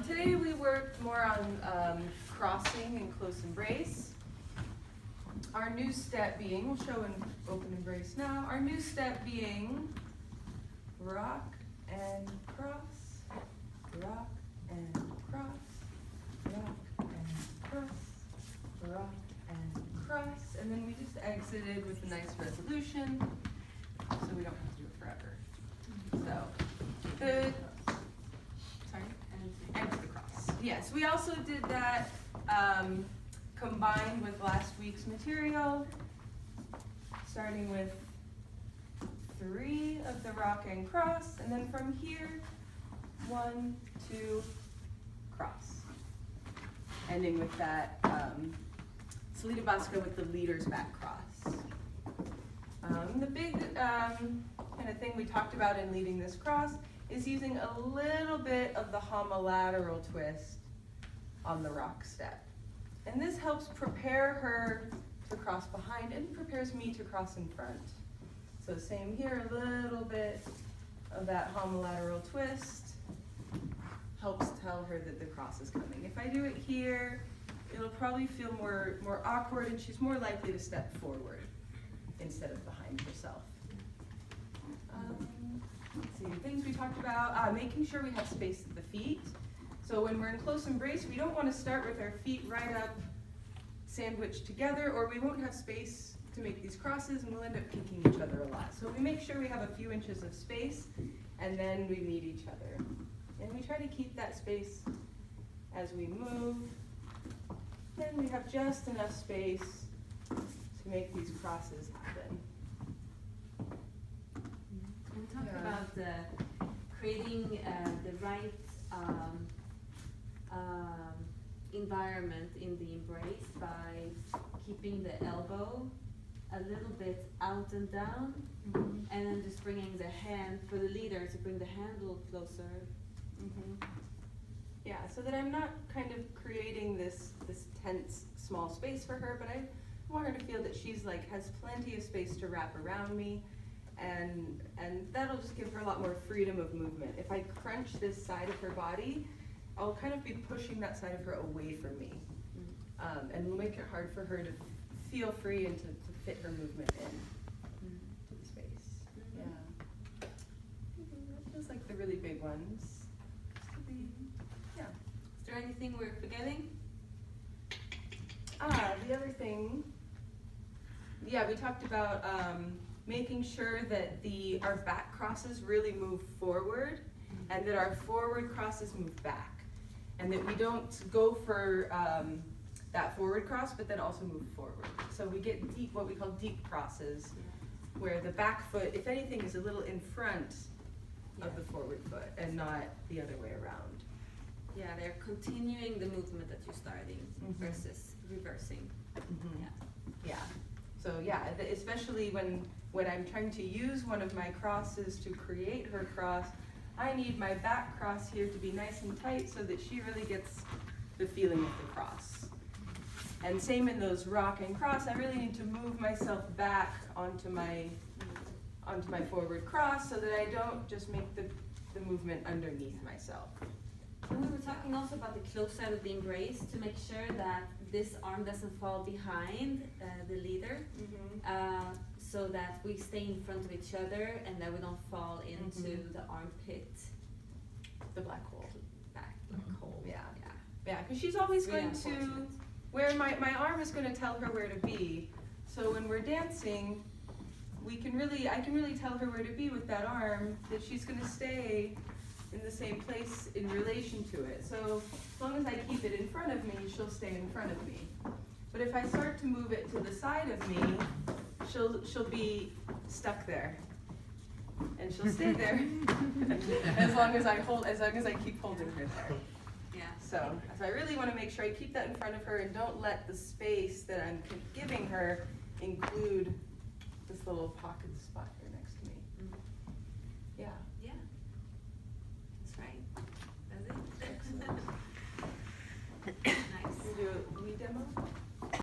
Today we worked more on crossing and close embrace. Our new step being, we'll show an open embrace now, our new step being rock and cross, rock and cross, rock and cross, rock and cross, and then we just exited with a nice resolution, so we don't have to do it forever. So, the, sorry? And the cross. Yes, we also did that combined with last week's material, starting with 3 of the rock and cross, and then from here, 1, 2, cross. Ending with that Salita Basca with the leader's back cross. The big kind of thing we talked about in leading this cross is using a little bit of the homolateral twist on the rock step. And this helps prepare her to cross behind and prepares me to cross in front. So same here, a little bit of that homolateral twist helps tell her that the cross is coming. If I do it here, it'll probably feel more awkward and she's more likely to step forward instead of behind herself. Let's see, things we talked about, making sure we have space at the feet. So when we're in close embrace, we don't want to start with our feet right up, sandwiched together, or we won't have space to make these crosses and we'll end up kicking each other a lot. So we make sure we have a few inches of space and then we meet each other. And we try to keep that space as we move. Then we have just enough space to make these crosses happen. We talked about creating the right environment in the embrace by keeping the elbow a little bit out and down, and then just bringing the hand, for the leader, to bring the hand a little closer. Yeah, so that I'm not kind of creating this tense small space for her, but I want her to feel that she's has plenty of space to wrap around me, and that'll just give her a lot more freedom of movement. If I crunch this side of her body, I'll kind of be pushing that side of her away from me, and will make it hard for her to feel free and to fit her movement in to the space. Yeah, that feels like the really big ones. Yeah. Is there anything we're forgetting? The other thing, yeah, we talked about making sure that our back crosses really move forward and that our forward crosses move back. And that we don't go for that forward cross, but then also move forward. So we get deep, what we call deep crosses, where the back foot, if anything, is a little in front of the forward foot and not the other way around. Yeah, they're continuing the movement that you're starting versus reversing. Yeah. So yeah, especially when I'm trying to use one of my crosses to create her cross, I need my back cross here to be nice and tight so that she really gets the feeling of the cross. And same in those rock and cross, I really need to move myself back onto my forward cross so that I don't just make the movement underneath myself. And we were talking also about the close side of the embrace to make sure that this arm doesn't fall behind the leader, so that we stay in front of each other and that we don't fall into the armpit. The black hole. Black hole. Yeah, because she's always going to, where my arm is going to tell her where to be. So when we're dancing, I can really tell her where to be with that arm, that she's going to stay in the same place in relation to it. So as long as I keep it in front of me, she'll stay in front of me. But if I start to move it to the side of me, she'll be stuck there. And she'll stay there as long as I keep holding her there. Yeah. So I really want to make sure I keep that in front of her and don't let the space that I'm giving her include this little pockets